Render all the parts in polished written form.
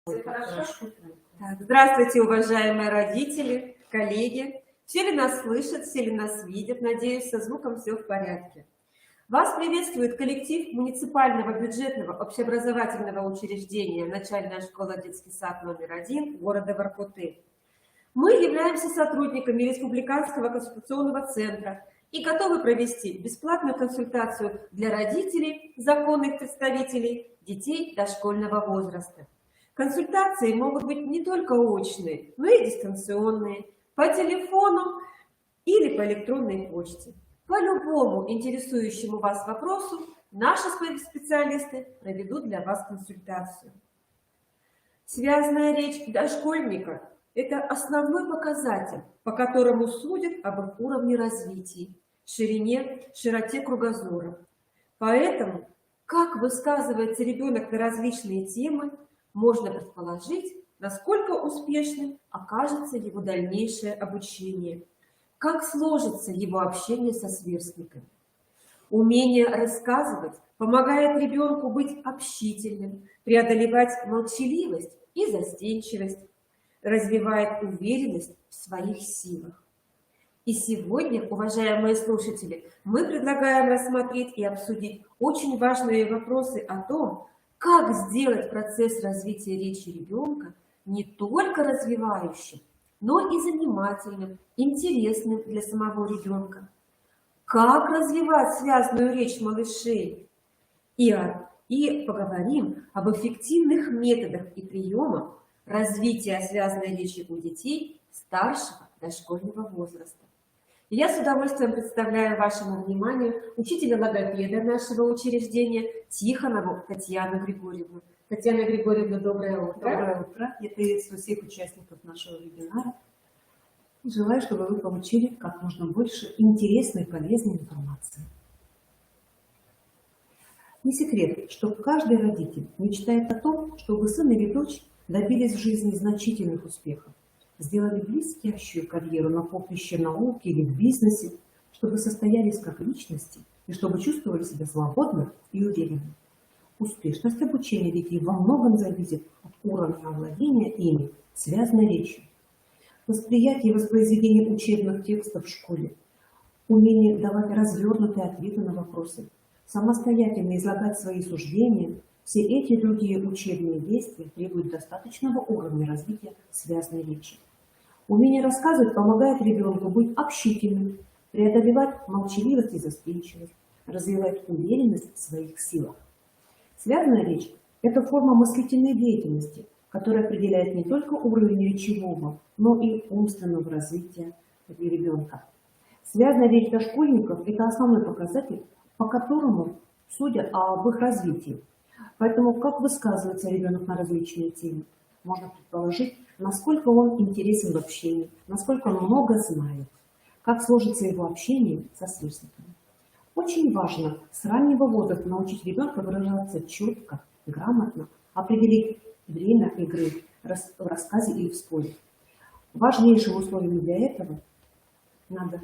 Все хорошо? Так, здравствуйте, уважаемые родители, коллеги. Все ли нас слышат, все ли нас видят? Надеюсь, со звуком все в порядке. Вас приветствует коллектив муниципального бюджетного общеобразовательного учреждения «Начальная школа детский сад номер 1» города Воркуты. Мы являемся сотрудниками Республиканского консультационного центра и готовы провести бесплатную консультацию для родителей, законных представителей детей дошкольного возраста. Консультации могут быть не только очные, но и дистанционные, по телефону или по электронной почте. По любому интересующему вас вопросу наши специалисты проведут для вас консультацию. Связанная речь дошкольника – это основной показатель, по которому судят об их уровне развития, широте кругозора. Поэтому, как высказывается ребенок на различные темы, можно предположить, насколько успешным окажется его дальнейшее обучение, как сложится его общение со сверстниками. Умение рассказывать помогает ребенку быть общительным, преодолевать молчаливость и застенчивость, развивает уверенность в своих силах. И сегодня, уважаемые слушатели, мы предлагаем рассмотреть и обсудить очень важные вопросы о том, как сделать процесс развития речи ребенка не только развивающим, но и занимательным, интересным для самого ребенка. Как развивать связанную речь малышей? И поговорим об эффективных методах и приемах развития связанной речи у детей старшего дошкольного возраста. Я с удовольствием представляю вашему вниманию учителя-логопеда нашего учреждения Тихонову Татьяну Григорьевну. Татьяна Григорьевна, доброе утро. Доброе утро. Я приветствую всех участников нашего вебинара. И желаю, чтобы вы получили как можно больше интересной и полезной информации. Не секрет, что каждый родитель мечтает о том, чтобы сын или дочь добились в жизни значительных успехов, сделали блестящую карьеру на поприще науки или в бизнесе, чтобы состоялись как личности и чтобы чувствовали себя свободно и уверенно. Успешность обучения детей во многом зависит от уровня овладения ими связанной речью. Восприятие и воспроизведение учебных текстов в школе, умение давать развернутые ответы на вопросы, самостоятельно излагать свои суждения, все эти и другие учебные действия требуют достаточного уровня развития связанной речи. Умение рассказывать помогает ребенку быть общительным, преодолевать молчаливость и застенчивость, развивать уверенность в своих силах. Связанная речь – это форма мыслительной деятельности, которая определяет не только уровень речевого, но и умственного развития ребенка. Связанная речь дошкольников – это основной показатель, по которому судят об их развитии. Поэтому, как высказывается ребенок на различные темы, можно предположить, насколько он интересен в общении, насколько он много знает, как сложится его общение со сверстниками. Очень важно с раннего возраста научить ребенка выражаться четко, грамотно, определить время игры в рассказе или в споре. Важнейшим условием для этого надо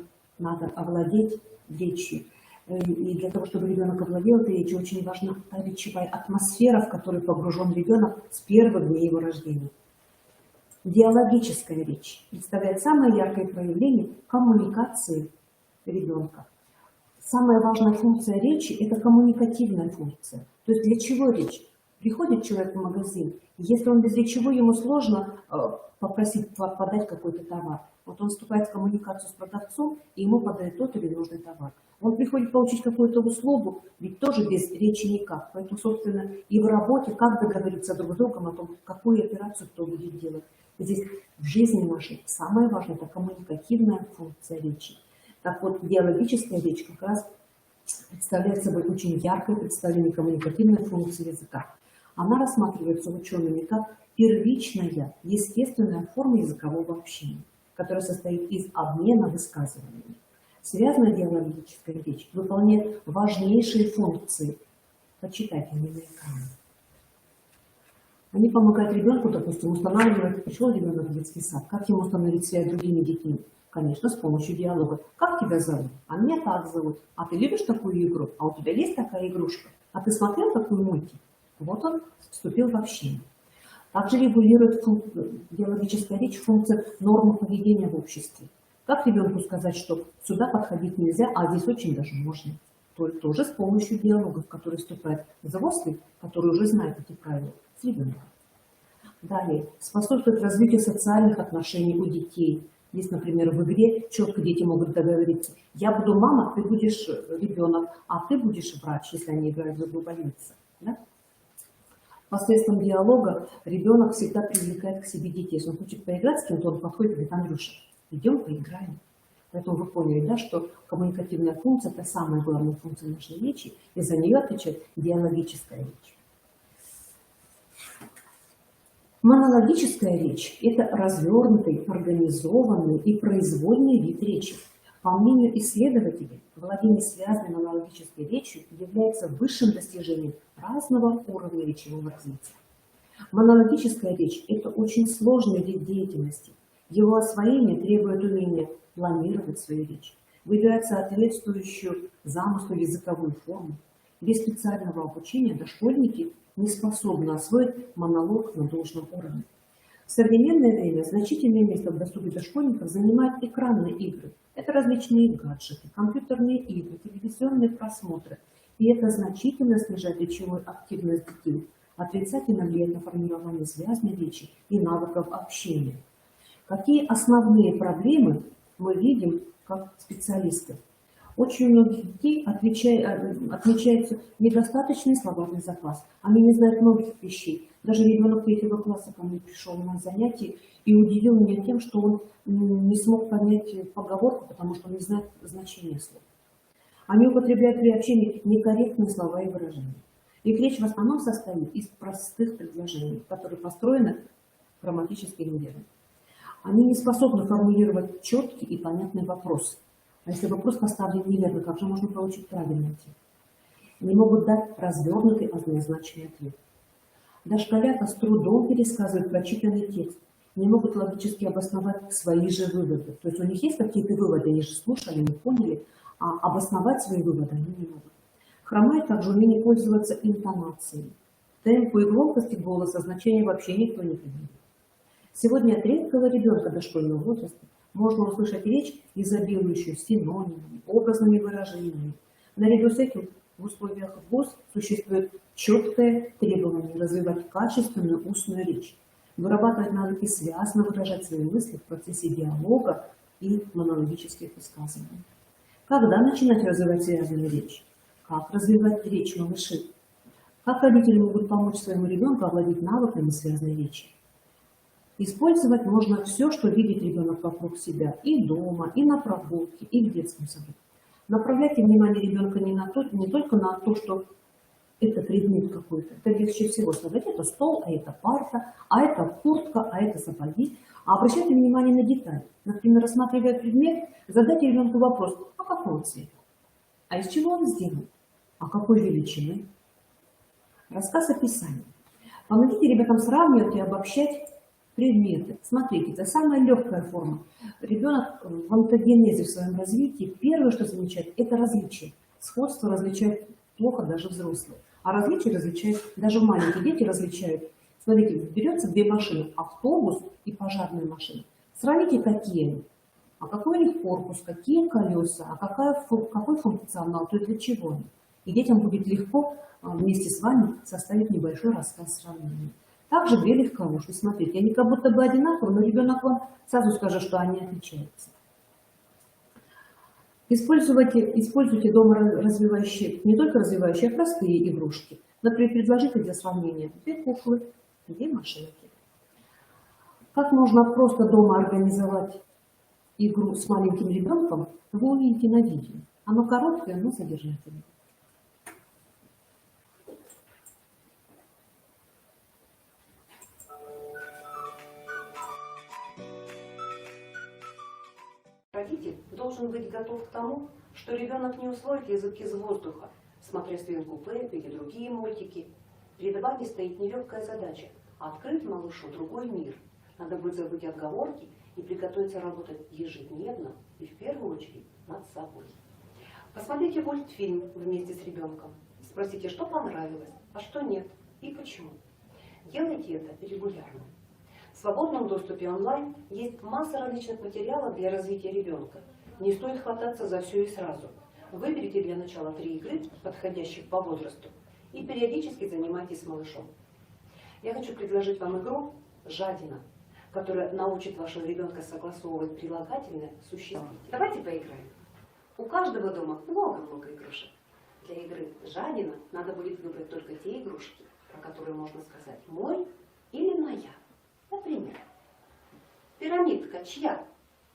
овладеть речью. И для того, чтобы ребенок овладел этой речью, очень важна та речевая атмосфера, в которой погружен ребенок с первых дней его рождения. Диалогическая речь представляет самое яркое проявление коммуникации ребенка. Самая важная функция речи – это коммуникативная функция. То есть для чего речь? Приходит человек в магазин, если он без речевой, ему сложно попросить подать какой-то товар. Вот он вступает в коммуникацию с продавцом, и ему подает тот или нужный товар. Он приходит получить какую-то услугу, ведь тоже без речи никак. Поэтому, собственно, и в работе, как договориться друг с другом о том, какую операцию кто будет делать. Здесь в жизни нашей самое важное – это коммуникативная функция речи. Так вот, диалогическая речь как раз представляет собой очень яркое представление коммуникативной функции языка. Она рассматривается учеными как первичная, естественная форма языкового общения, которая состоит из обмена высказываниями. Связанная диалогическая речь выполняет важнейшие функции. Почитайте мне на экране. Они помогают ребенку, допустим, пришел ребенок в детский сад, как ему установить связь с другими детьми? Конечно, с помощью диалога. Как тебя зовут? А меня так зовут. А ты любишь такую игру? А у тебя есть такая игрушка? А ты смотрел такой мультик? Вот он вступил в общение. Также регулирует диалогическая речь функцию нормы поведения в обществе. Как ребенку сказать, что сюда подходить нельзя, а здесь очень даже можно? Тоже с помощью диалогов, которые вступает взрослый, который уже знает эти правила, с ребенком. Далее, способствует развитию социальных отношений у детей. Здесь, например, в игре четко дети могут договориться. Я буду мама, ты будешь ребенок, а ты будешь врач, если они играют в игру больницы. Да? Посредством диалога ребенок всегда привлекает к себе детей. Если он хочет поиграть с кем-то, он подходит и говорит: Андрюша, идем поиграем. Поэтому вы поняли, да, что коммуникативная функция – это самая главная функция нашей речи, и за нее отвечает диалогическая речь. Монологическая речь – это развернутый, организованный и произвольный вид речи. По мнению исследователей, владение связанной монологической речью является высшим достижением разного уровня речевого развития. Монологическая речь – это очень сложный вид деятельности. Его освоение требует умения планировать свою речь, выбирать соответствующую замыслу языковую форму. Без специального обучения дошкольники не способны освоить монолог на должном уровне. В современное время значительное место в досуге дошкольников занимают экранные игры. Это различные гаджеты, компьютерные игры, телевизионные просмотры. И это значительно снижает речевую активность детей, отрицательно влияет на формирование связной речи и навыков общения. Какие основные проблемы мы видим как специалисты? Очень у многих детей отмечается недостаточный словарный запас. Они не знают многих вещей. Даже ребенок 3-го класса ко мне пришел на занятие и удивил меня тем, что он не смог понять поговорку, потому что он не знает значения слов. Они употребляют при общении некорректные слова и выражения. Их речь в основном состоит из простых предложений, которые построены грамматически неверно. Они не способны формулировать четкий и понятный вопрос. А если вопрос поставлен неверно, как же можно получить правильный ответ? Не могут дать развернутый однозначный ответ. Дошколята с трудом пересказывают прочитанный текст, не могут логически обосновать свои же выводы. То есть у них есть какие-то выводы, они же слушали, не поняли, а обосновать свои выводы они не могут. Хромает также умение пользоваться интонацией. Темпу и громкости голоса значения вообще никто не придает. Сегодня от редкого ребенка дошкольного возраста можно услышать речь, изобилующую синонимами, образными выражениями. Наряду с этим в условиях ВУЗ существует четкое требование развивать качественную устную речь, вырабатывать навыки связно выражать свои мысли в процессе диалога и монологических высказываний. Когда начинать развивать связанную речь? Как развивать речь малышей? Как родители могут помочь своему ребенку овладеть навыками связанной речи? Использовать можно все, что видит ребенок вокруг себя, и дома, и на прогулке, и в детском саду. Направляйте внимание ребенка не только на то, что это предмет какой-то. Это легче всего сказать: это стол, а это парта, а это куртка, а это сапоги. А обращайте внимание на детали. Например, рассматривая предмет, задайте ребенку вопрос: а какого он цвета? А из чего он сделан? А какой величины? Рассказ описания. Помогите ребятам сравнивать и обобщать предметы. Смотрите, это самая легкая форма. Ребенок в онтогенезе в своем развитии первое, что замечает, это различия. Сходство различают плохо даже взрослые. А различия различают даже маленькие дети различают. Смотрите, берется 2 машины, автобус и пожарная машина. Сравните, какие они. А какой у них корпус, какие колеса, а какой функционал, то есть для чего они. И детям будет легко вместе с вами составить небольшой рассказ сравнения. Также 2 легковушки. Смотрите, они как будто бы одинаковые, но ребенок вам сразу скажет, что они отличаются. Используйте дома не только развивающие, а простые игрушки. Например, предложите для сравнения 2 куклы, 2 машинки. Как можно просто дома организовать игру с маленьким ребенком, вы увидите на видео. Оно короткое, но содержательное. Родитель должен быть готов к тому, что ребенок не усвоит язык из воздуха, смотря свинку Пеппи или другие мультики. Перед вами стоит нелегкая задача – открыть малышу другой мир. Надо будет забыть отговорки и приготовиться работать ежедневно и в первую очередь над собой. Посмотрите мультфильм вместе с ребенком. Спросите, что понравилось, а что нет и почему. Делайте это регулярно. В свободном доступе онлайн есть масса различных материалов для развития ребенка. Не стоит хвататься за все и сразу. Выберите для начала 3 игры, подходящих по возрасту, и периодически занимайтесь с малышом. Я хочу предложить вам игру «Жадина», которая научит вашего ребенка согласовывать прилагательное с существительным. Давайте поиграем. У каждого дома много-много игрушек. Для игры «Жадина» надо будет выбрать только те игрушки, про которые можно сказать «мой» или «моя». Например, пирамидка чья?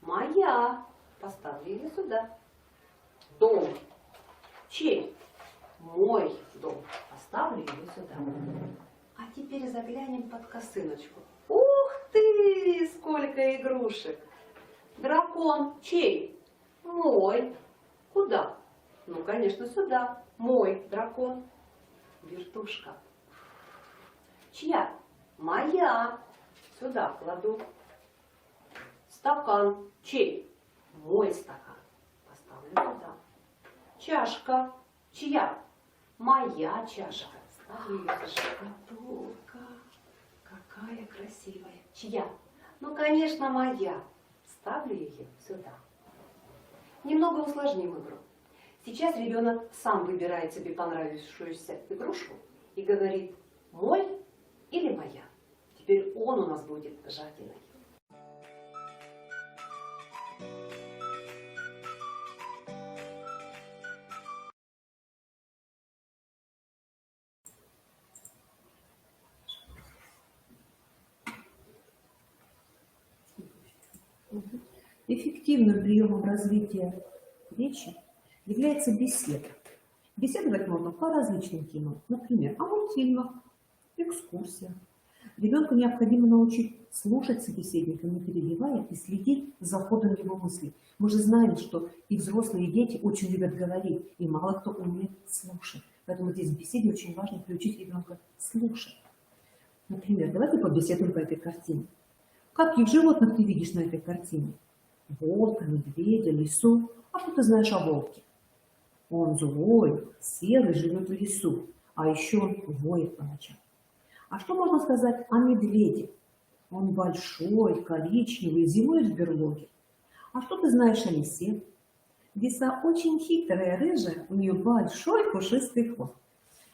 Моя. Поставлю ее сюда. Дом. Чей? Мой дом. Поставлю ее сюда. А теперь заглянем под косыночку. Ух ты! Сколько игрушек! Дракон. Чей? Мой. Куда? Ну, конечно, сюда. Мой дракон. Вертушка. Чья? Моя. Сюда кладу. Стакан. Чей? Мой стакан. Поставлю сюда. Чашка. Чья? Моя чашка. Ставлю ее сюда. Шкатулка. Какая красивая. Чья? Ну, конечно, моя. Ставлю ее сюда. Немного усложним игру. Сейчас ребенок сам выбирает себе понравившуюся игрушку и говорит «мой» или «моя». Теперь он у нас будет жадиной. Эффективным приемом развития речи является беседа. Беседовать можно по различным темам, например, о мультфильмах, экскурсиях. Ребенку необходимо научить слушать собеседника, не перебивая, и следить за ходом его мыслей. Мы же знаем, что и взрослые, и дети очень любят говорить, и мало кто умеет слушать. Поэтому здесь в беседе очень важно приучить ребенка слушать. Например, давайте побеседуем по этой картине. Каких животных ты видишь на этой картине? Волка, медведя, лису. А что ты знаешь о волке? Он злой, серый, живет в лесу, а еще он воет по ночам. А что можно сказать о медведе? Он большой, коричневый, зимует в берлоге. А что ты знаешь о лисе? Лиса очень хитрая, рыжая, у нее большой пушистый хвост.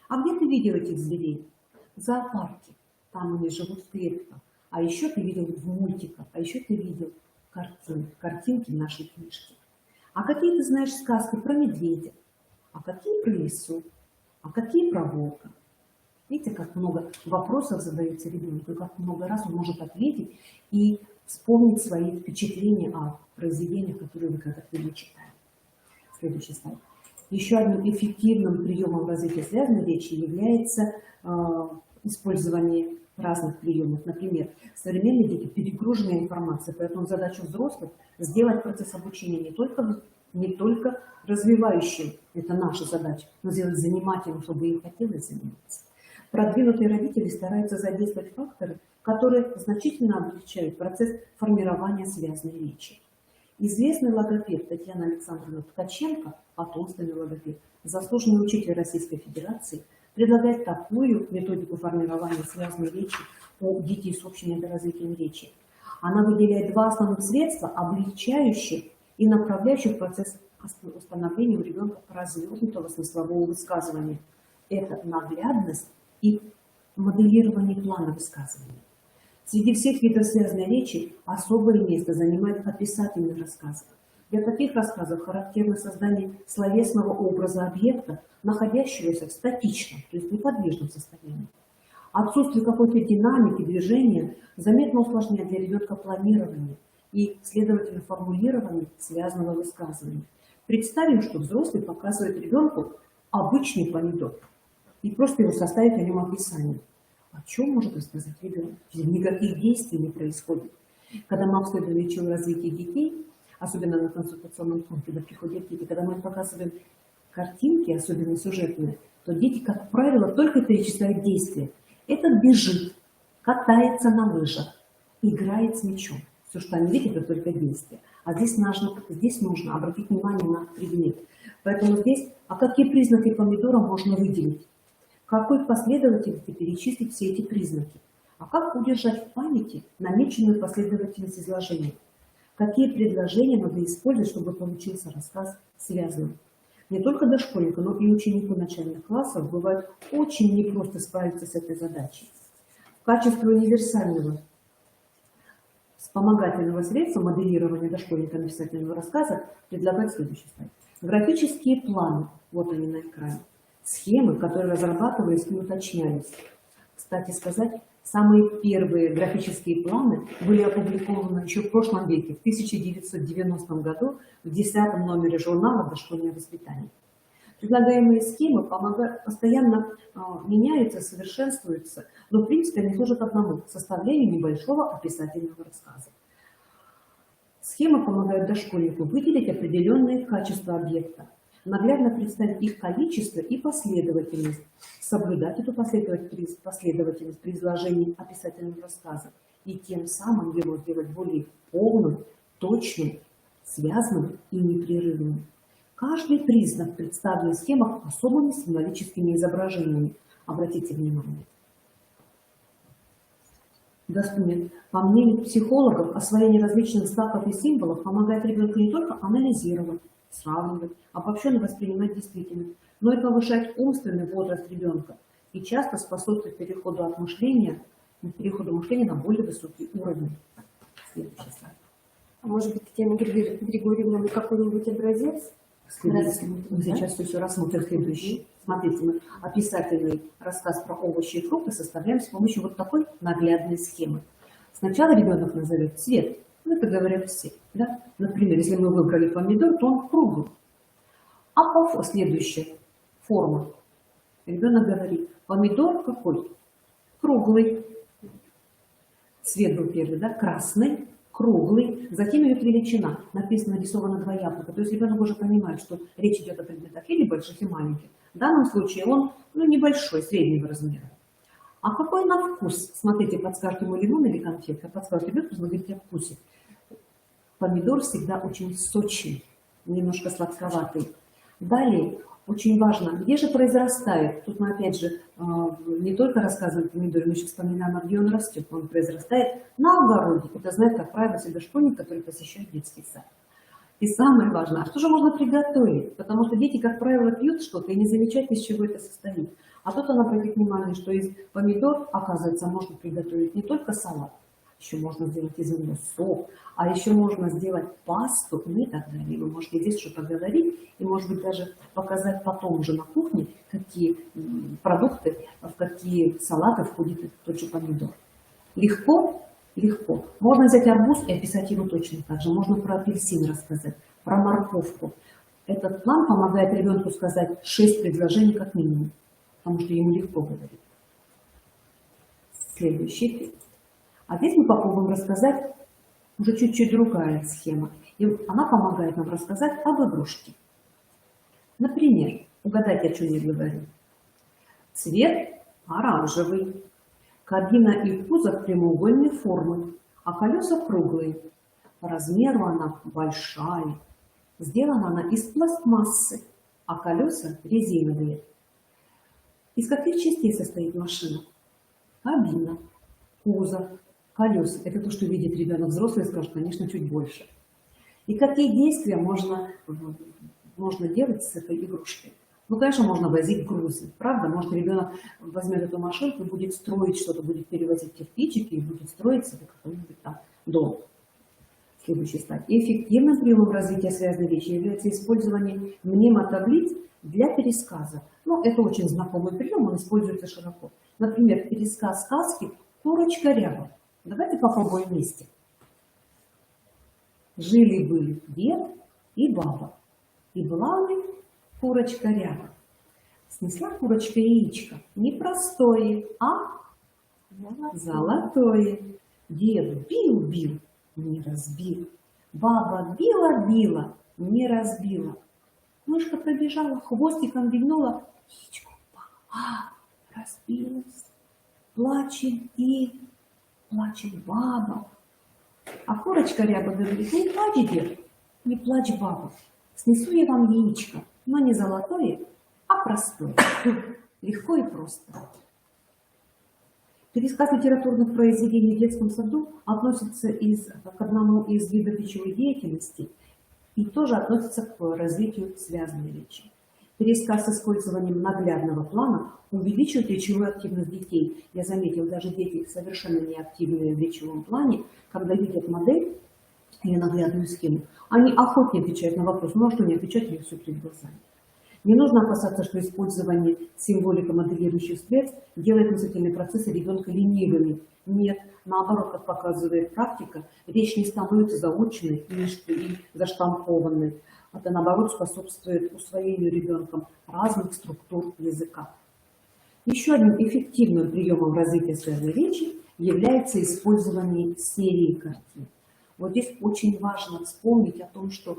А где ты видел этих зверей? В зоопарке. Там они живут в клетках. А еще ты видел в мультиках, а еще ты видел картинки нашей книжки. А какие ты знаешь сказки про медведя? А какие про лису? А какие про волка? Видите, как много вопросов задается ребенку, и как много раз он может ответить и вспомнить свои впечатления о произведениях, которые вы когда-то читали. Следующий слайд. Еще одним эффективным приемом развития связанной речи является использование разных приемов. Например, современные дети перегружены информацией, поэтому задача взрослых сделать процесс обучения не только развивающим, это наша задача, но сделать занимательным, чтобы им хотелось заниматься. Продвинутые родители стараются задействовать факторы, которые значительно облегчают процесс формирования связанной речи. Известный логопед Татьяна Александровна Ткаченко, потомственный логопед, заслуженный учитель Российской Федерации, предлагает такую методику формирования связанной речи у детей с общим недоразвитием речи. Она выделяет 2 основных средства, облегчающих и направляющих процесс установления у ребенка развернутого смыслового высказывания. Это наглядность и моделирование плана высказывания. Среди всех видов связанной речи особое место занимает описательный рассказ. Для таких рассказов характерно создание словесного образа объекта, находящегося в статичном, то есть неподвижном состоянии. Отсутствие какой-то динамики движения заметно усложняет для ребенка планирование и, следовательно, формулирование связанного высказывания. Представим, что взрослый показывает ребенку обычный помидор и просто его составит о нем описание. О чем может рассказать ребенок? Никаких действий не происходит. Когда мы обследуем речевое развитие детей, особенно на консультационном пункте, когда приходят дети, когда мы показываем картинки, особенно сюжетные, то дети, как правило, только перечисляют действия. Этот бежит, катается на лыжах, играет с мячом. Все, что они видят, это только действия. А здесь нужно обратить внимание на предмет. Поэтому здесь, а какие признаки помидора можно выделить? какой последовательности перечислить все эти признаки, а как удержать в памяти намеченную последовательность изложения. Какие предложения надо использовать, чтобы получился рассказ связанным. Не только дошкольнику, но и ученику начальных классов бывает очень непросто справиться с этой задачей. В качестве универсального вспомогательного средства моделирования дошкольниками писательного рассказа предлагают следующий слайд. Графические планы, вот они на экране. Схемы, которые разрабатывались и уточнялись. Кстати сказать, самые первые графические планы были опубликованы еще в прошлом веке, в 1990 году, в 10-м номере журнала «Дошкольное воспитание». Предлагаемые схемы постоянно меняются, совершенствуются, но в принципе они служат одному – составлению небольшого описательного рассказа. Схемы помогают дошкольнику выделить определенные качества объекта, наглядно представить их количество и последовательность, соблюдать эту последовательность при изложении описательного рассказа и тем самым его сделать более полным, точным, связанным и непрерывным. Каждый признак представлен в схемах особыми символическими изображениями. Обратите внимание. По мнению психологов, освоение различных знаков и символов помогает ребенку не только анализировать, сравнивать, обобщенно воспринимать действительность, но и повышать умственный возраст ребенка и часто способствует переходу мышления на более высокий уровень. Следующий слайд. А может быть, Татьяна Григорьевна, какой-нибудь образец? Мы сейчас все рассмотрим следующий. Смотрите, мы описательный рассказ про овощи и фрукты составляем с помощью вот такой наглядной схемы. Сначала ребенок назовет цвет, ну это говорят все. Да? Например, если мы выбрали помидор, то он круглый. А следующая форма. Ребенок говорит, помидор какой? Круглый. Цвет был первый, да? Красный. Круглый, затем идет величина, написано, нарисовано два яблока. То есть ребенок уже понимает, что речь идет о предметах или больших, и маленьких. В данном случае он небольшой, среднего размера. А какой на вкус? Смотрите, подскажет ему лимон или конфетка, подскажет ребенку, нужно говорить о вкусе. Помидор всегда очень сочный, немножко сладковатый. Далее, очень важно, где же произрастает. Тут мы опять же не только рассказываем о помидоре, мы еще вспоминаем, где он растет. Он произрастает на огороде. Это знает, как правило, всегда школьник, который посещает детский сад. И самое важное, а что же можно приготовить? Потому что дети, как правило, пьют что-то и не замечают, из чего это состоит. А тут она обратит внимание, что из помидор, оказывается, можно приготовить не только салат, еще можно сделать из него сок, а еще можно сделать пасту, и так далее. Вы можете здесь что-то говорить, и, может быть, даже показать потом уже на кухне, какие продукты, в какие салаты входит тот же помидор. Легко? Легко. Можно взять арбуз и описать его точно так же. Можно про апельсин рассказать, про морковку. Этот план помогает ребенку сказать 6 предложений как минимум, потому что ему легко говорить. Следующий. А здесь мы попробуем рассказать уже чуть-чуть другая схема. И она помогает нам рассказать об игрушке. Например, угадайте, о чем я говорю. Цвет оранжевый, кабина и кузов прямоугольной формы, а колеса круглые. По размеру она большая. Сделана она из пластмассы, а колеса резиновые. Из каких частей состоит машина? Кабина, кузов, колеса. Это то, что видит ребенок. Взрослый скажет, конечно, чуть больше. И какие действия можно делать с этой игрушкой? Ну, конечно, можно возить грузы, правда? Может, ребенок возьмет эту машинку и будет строить что-то, будет перевозить кирпичики и будет строить себе какой-нибудь там дом. Следующий слайд. Эффективным приемом развития связанной речи является использование мнемотаблиц для пересказа. Ну, это очень знакомый прием, он используется широко. Например, пересказ сказки «Курочка ряба». Давайте попробуем вместе. Жили-были дед и баба, и была у них курочка ряба. Снесла курочка яичко, не простое, а золотое. Дед бил-бил, не разбил. Баба била-била, не разбила. Мышка пробежала, хвостиком вильнула, яичко упало, разбилась. Плачет баба. А курочка ряба говорит, не плачь, дед, не плачь, баба. Снесу я вам яичко, но не золотое, а простое. Легко и просто. Пересказ литературных произведений в детском саду относится к одному из видов речевой деятельности и тоже относится к развитию связанной речи. Пересказ с использованием наглядного плана увеличивает речевую активность детей. Я заметил, даже дети совершенно неактивные в речевом плане, когда видят модель или наглядную схему, они охотнее отвечают на вопрос, ну а что не отвечать, у них все перед глазами. Не нужно опасаться, что использование символико-моделирующих средств делает мыслительные процессы ребенка ленивыми. Нет, наоборот, как показывает практика, речь не становится заученной и заштампованной. Это, наоборот, способствует усвоению ребенком разных структур языка. Еще одним эффективным приемом развития связанной речи является использование серии картин. Вот здесь очень важно вспомнить о том, что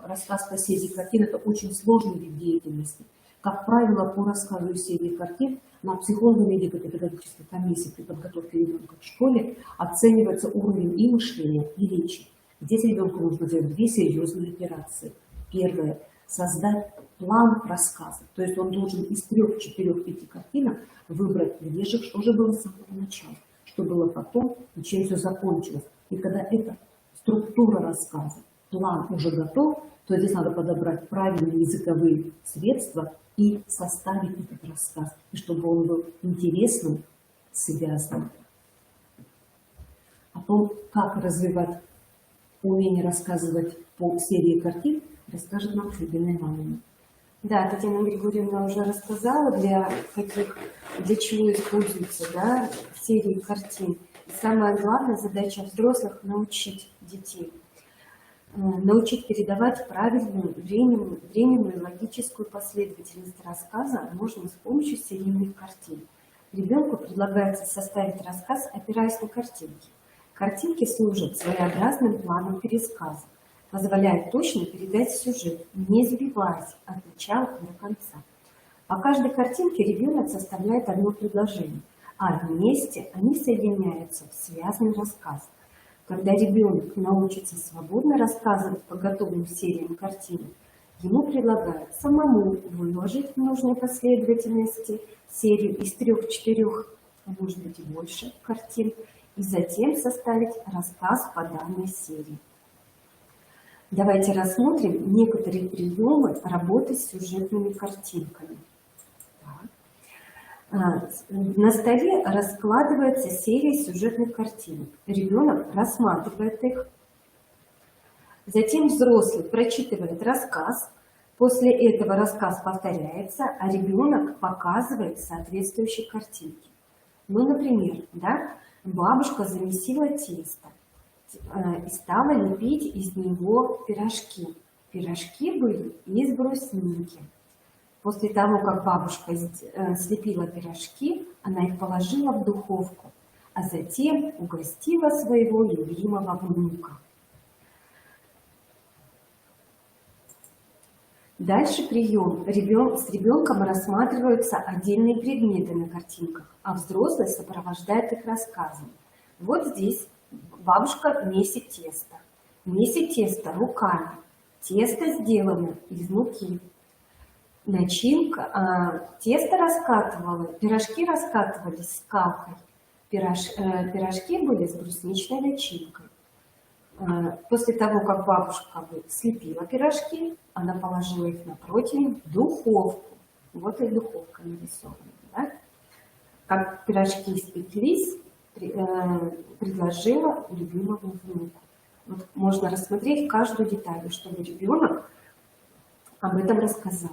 рассказ по серии картин – это очень сложный вид деятельности. Как правило, по рассказу серии картин на психолого-медико-педагогической комиссии при подготовке ребенка в школе оценивается уровень и мышления, и речи. Здесь ребенку нужно сделать две серьезные операции. Первое – создать план рассказа. То есть он должен из 3, 4, 5 картинок выбрать, где же, что же было с самого начала, что было потом и чем все закончилось. И когда эта структура рассказа, план уже готов, то здесь надо подобрать правильные языковые средства и составить этот рассказ, и чтобы он был интересным, связанным. О том, как развивать умение рассказывать по серии картин, расскажет нам Любина Ивановна. Да, Татьяна Григорьевна уже рассказала, для чего используются, да, серии картин. И самая главная задача взрослых – научить детей. Научить передавать правильную временную и логическую последовательность рассказа можно с помощью серийных картин. Ребенку предлагается составить рассказ, опираясь на картинки. Картинки служат своеобразным планом пересказа, позволяют точно передать сюжет, не сбиваясь от начала до конца. По каждой картинке ребенок составляет одно предложение, а вместе они соединяются в связанный рассказ. Когда ребенок научится свободно рассказывать по готовым сериям картин, ему предлагают самому выложить в нужной последовательности серию из 3-4, а может быть и больше картин, и затем составить рассказ по данной серии. Давайте рассмотрим некоторые приемы работы с сюжетными картинками. На столе раскладывается серия сюжетных картинок. Ребенок рассматривает их. Затем взрослый прочитывает рассказ. После этого рассказ повторяется, а ребенок показывает соответствующие картинки. Ну, например, да, бабушка замесила тесто и стала лепить из него пирожки. Пирожки были из брусники. После того, как бабушка слепила пирожки, она их положила в духовку, а затем угостила своего любимого внука. Дальше прием. С ребенком рассматриваются отдельные предметы на картинках, а взрослый сопровождает их рассказом. Вот здесь бабушка месит тесто. Месит тесто руками. Тесто сделано из муки. Начинка, тесто раскатывала, пирожки раскатывались скалкой, пирожки были с брусничной начинкой. После того, как бабушка слепила пирожки, она положила их на противень в духовку. Вот и духовка нарисована. Да? Как пирожки испеклись, предложила любимому внуку. Вот можно рассмотреть каждую деталь, чтобы ребенок об этом рассказал.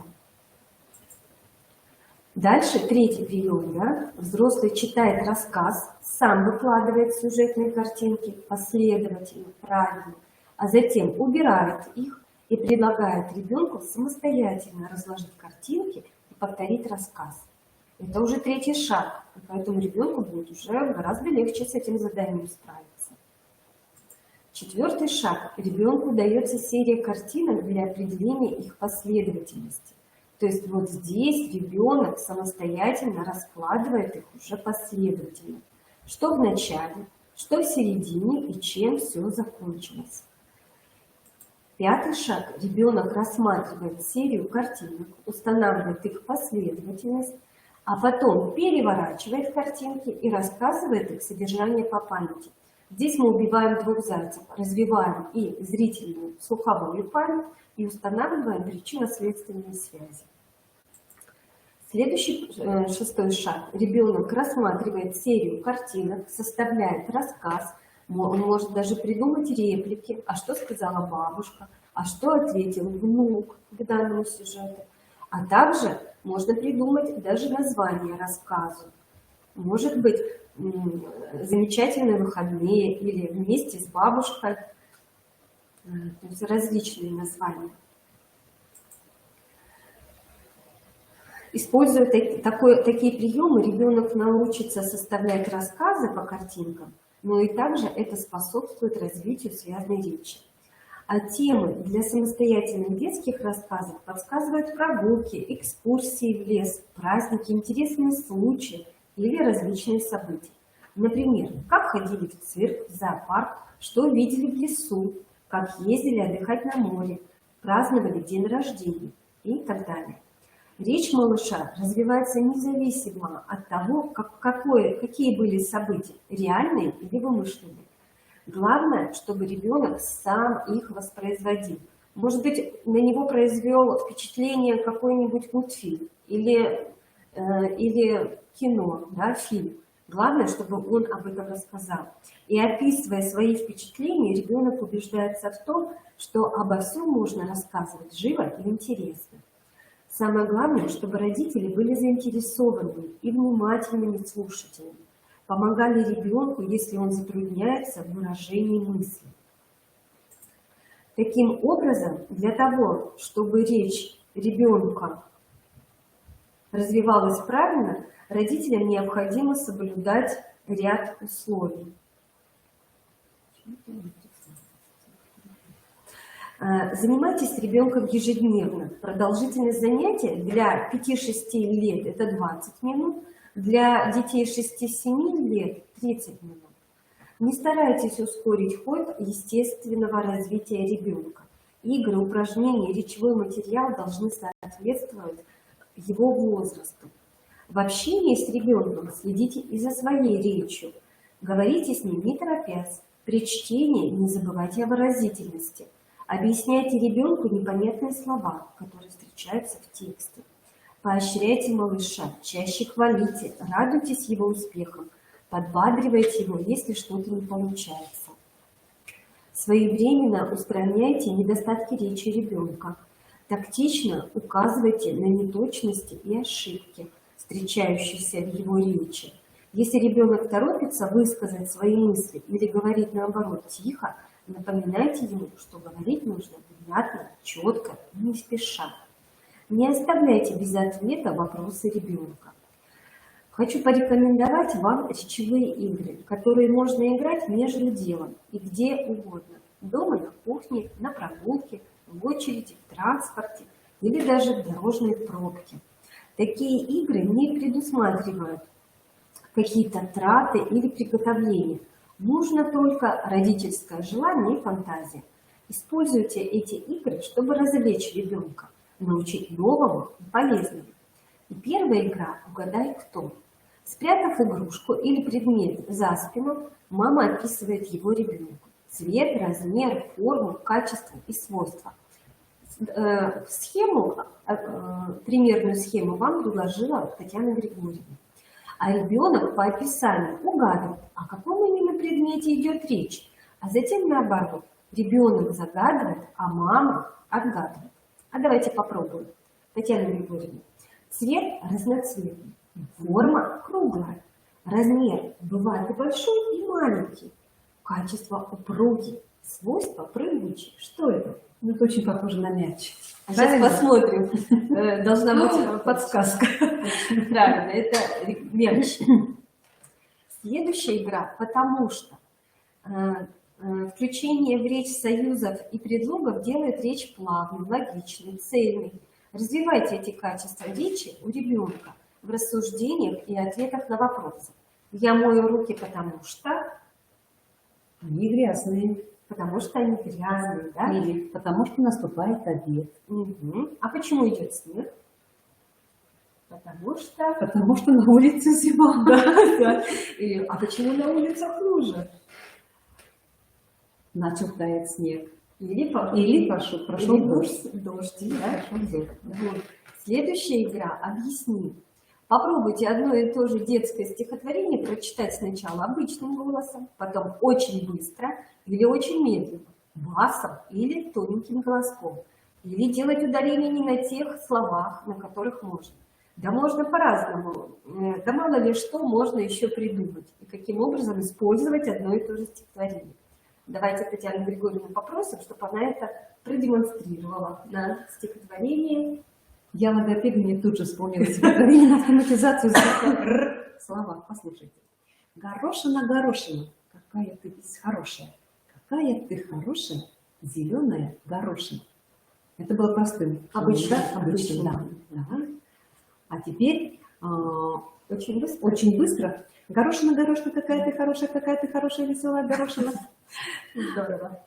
Дальше третий прием. Да? Взрослый читает рассказ, сам выкладывает сюжетные картинки последовательно, правильно, а затем убирает их и предлагает ребенку самостоятельно разложить картинки и повторить рассказ. Это уже третий шаг, и поэтому ребенку будет уже гораздо легче с этим заданием справиться. Четвертый шаг. Ребенку дается серия картинок для определения их последовательности. То есть вот здесь ребенок самостоятельно раскладывает их уже последовательно. Что в начале, что в середине и чем все закончилось. Пятый шаг. Ребенок рассматривает серию картинок, устанавливает их последовательность, а потом переворачивает картинки и рассказывает их содержание по памяти. Здесь мы убиваем двух зайцев, развиваем и зрительную слуховую память, и устанавливаем причинно-следственные связи. Следующий, шестой шаг. Ребенок рассматривает серию картинок, составляет рассказ, он может даже придумать реплики, а что сказала бабушка, а что ответил внук к данному сюжету. А также можно придумать даже название рассказу. Может быть, замечательные выходные или вместе с бабушкой. То есть различные названия. Используя такие приемы, ребенок научится составлять рассказы по картинкам, но и также это способствует развитию связной речи. А темы для самостоятельных детских рассказов подсказывают прогулки, экскурсии в лес, праздники, интересные случаи или различные события. Например, как ходили в цирк, в зоопарк, что видели в лесу, как ездили отдыхать на море, праздновали день рождения и так далее. Речь малыша развивается независимо от того, какие были события, реальные или вымышленные. Главное, чтобы ребенок сам их воспроизводил. Может быть, на него произвел впечатление какой-нибудь мультфильм или кино, да, фильм. Главное, чтобы он об этом рассказал. И описывая свои впечатления, ребенок убеждается в том, что обо всем можно рассказывать живо и интересно. Самое главное, чтобы родители были заинтересованными и внимательными слушателями, помогали ребенку, если он затрудняется в выражении мысли. Таким образом, для того, чтобы речь ребенка развивалась правильно, родителям необходимо соблюдать ряд условий. Занимайтесь с ребенком ежедневно. Продолжительность занятия для 5-6 лет это 20 минут, для детей 6-7 лет 30 минут. Не старайтесь ускорить ход естественного развития ребенка. Игры, упражнения, речевой материал должны соответствовать его возрасту. В общении с ребенком следите и за своей речью. Говорите с ним не торопясь. При чтении не забывайте о выразительности. Объясняйте ребенку непонятные слова, которые встречаются в тексте. Поощряйте малыша, чаще хвалите, радуйтесь его успехам, подбадривайте его, если что-то не получается. Своевременно устраняйте недостатки речи ребенка. Тактично указывайте на неточности и ошибки, встречающиеся в его речи. Если ребенок торопится высказать свои мысли или говорит наоборот тихо, напоминайте ему, что говорить нужно внятно, четко и не спеша. Не оставляйте без ответа вопросы ребенка. Хочу порекомендовать вам речевые игры, которые можно играть между делом и где угодно. Дома, на кухне, на прогулке, в очереди, в транспорте или даже в дорожной пробке. Такие игры не предусматривают какие-то траты или приготовления. Нужно только родительское желание и фантазия. Используйте эти игры, чтобы развлечь ребенка, научить новому и полезному. И первая игра «Угадай, кто?». Спрятав игрушку или предмет за спину, мама описывает его ребенку. Цвет, размер, форму, качество и свойства. Примерную схему вам предложила Татьяна Григорьевна. А ребенок по описанию угадывает, о каком именно предмете идет речь. А затем наоборот, ребенок загадывает, а мама отгадывает. А давайте попробуем. Татьяна Григорьевна. Цвет разноцветный, форма круглая, размер бывает и большой, и маленький, качество упругий, свойства прыгучие. Что это? Ну, это очень похоже на мяч. Сейчас посмотрим. Должна быть подсказка. Правильно, это мяч. Следующая игра «Потому что». Включение в речь союзов и предлогов делает речь плавной, логичной, цельной. Развивайте эти качества речи у ребенка в рассуждениях и ответах на вопросы. Я мою руки, потому что... Они грязные. Потому что они грязные, да? Или потому что наступает обед. Угу. А почему идет снег? Потому что на улице зима. да. А почему на улицах хуже? Начал таять снег. Или Прошел дождь. дождь, Или да? пошел дождь. Вот. Следующая игра «Объясни». Попробуйте одно и то же детское стихотворение прочитать сначала обычным голосом, потом очень быстро или очень медленно, басом или тоненьким голоском. Или делать ударение не на тех словах, на которых можно. Да можно по-разному. Да мало ли что можно еще придумать. И каким образом использовать одно и то же стихотворение. Давайте Татьяну Григорьевну попросим, чтобы она это продемонстрировала на стихотворении. Я логопед, мне тут же вспомнила стихотворение на автоматизацию слова. Послушайте. Горошина, горошина, какая ты весь хорошая. Какая ты хорошая, зеленая горошина. Это было простым. Обычно, Да? Обычно, да. Ага. А теперь Очень быстро. очень быстро. Горошина, горошина, какая ты хорошая, веселая горошина. Здорово.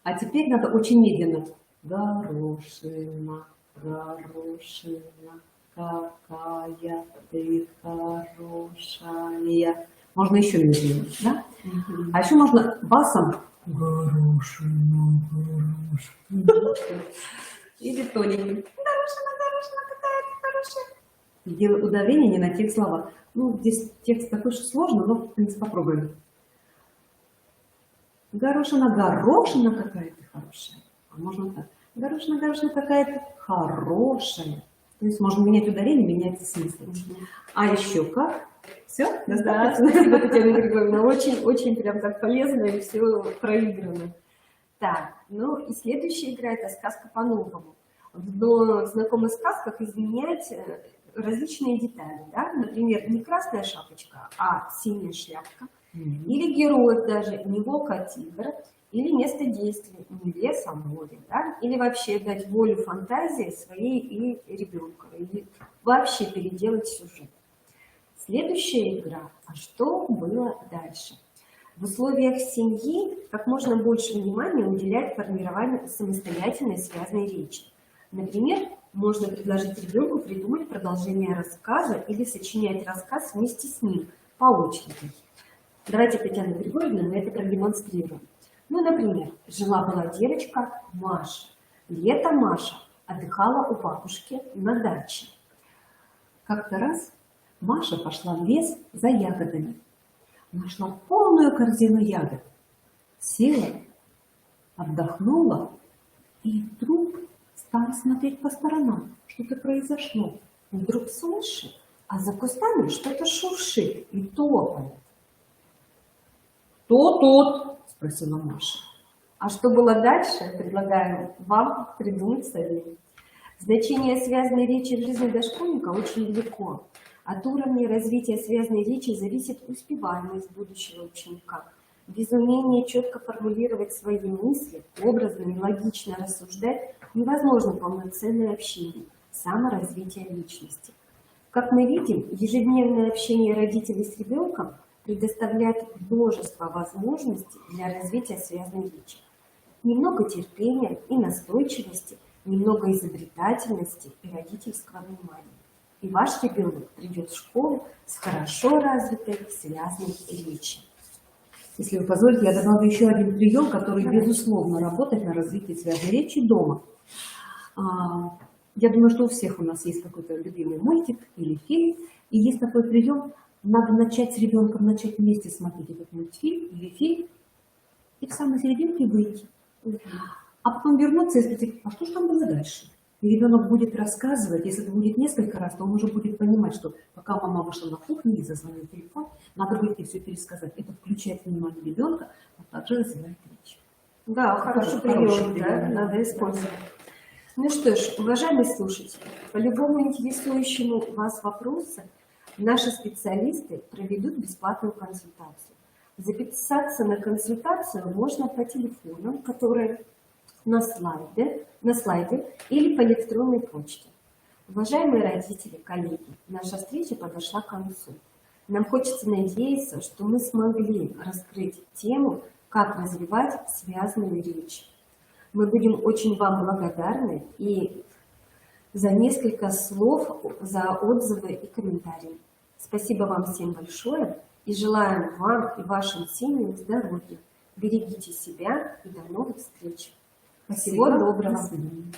А теперь надо очень медленно. Горошина, горошина, какая ты хорошая. Можно еще медленнее, да? А еще можно басом. Горошина, горошина. Или тоненьким. И делать ударение не на тех словах. Ну, здесь текст такой же сложный, но, в принципе, попробуем. Горошина, горошина, какая ты хорошая. А можно так. Горошина, горошина, какая ты хорошая. То есть можно менять ударение, менять смысл. А еще как? Все? Да, Достаточно? спасибо, Татьяна Григорьевна. Очень прям так полезно и все проиграно. Так, ну и следующая игра — это сказка по-новому. В знакомых сказках изменять различные детали, да? Например, не красная шапочка, а синяя шляпка. Или героев даже, не волк, а тигр. Или место действия, не лес, а море. Да? Или вообще дать волю фантазии своей и ребенка. Или вообще переделать сюжет. Следующая игра. А что было дальше? В условиях семьи как можно больше внимания уделять формированию самостоятельной связной речи. Например, можно предложить ребенку придумать продолжение рассказа или сочинять рассказ вместе с ним по очереди. Давайте, Татьяна Григорьевна, мы это продемонстрируем. Ну, например, жила-была девочка Маша. Лето Маша отдыхала у бабушки на даче. Как-то раз Маша пошла в лес за ягодами. Нашла полную корзину ягод. Села, отдохнула и вдруг стала смотреть по сторонам. Что-то произошло. Вдруг слышит, а за кустами что-то шуршит и топает. «Кто тут?» – спросила Маша. А что было дальше, предлагаю вам придумать самим. Значение связанной речи в жизни дошкольника очень велико. От уровня развития связанной речи зависит успеваемость будущего ученика. Без умения четко формулировать свои мысли, образно и логично рассуждать, невозможно полноценное общение, саморазвитие личности. Как мы видим, ежедневное общение родителей с ребенком предоставляет множество возможностей для развития связанной речи. Немного терпения и настойчивости, немного изобретательности и родительского внимания. И ваш ребенок придет в школу с хорошо развитой связанной речью. Если вы позволите, я добавлю еще один прием, который, безусловно, работает на развитие связанной речи дома. Я думаю, что у всех у нас есть какой-то любимый мультик или фильм, и есть такой прием. Надо начать с ребенком, начать вместе смотреть этот мультфильм или фильм, и в самой серединке выйти. А потом вернуться и спросить, а что же там было дальше? И ребенок будет рассказывать, если это будет несколько раз, то он уже будет понимать, что пока мама вышла на кухню и зазвонил телефон, надо будет ей все пересказать. Это включает внимание ребенка, а также развивает речь. Да, хороший прием, да, надо использовать. Ну что ж, уважаемые слушатели, по любому интересующему вас вопросу наши специалисты проведут бесплатную консультацию. Записаться на консультацию можно по телефону, который на слайде или по электронной почте. Уважаемые родители, коллеги, наша встреча подошла к концу. Нам хочется надеяться, что мы смогли раскрыть тему, как развивать связанную речь. Мы будем очень вам благодарны и за несколько слов, за отзывы и комментарии. Спасибо вам всем большое и желаем вам и вашим семьям здоровья. Берегите себя и до новых встреч. Всего Спасибо. доброго. До свидания.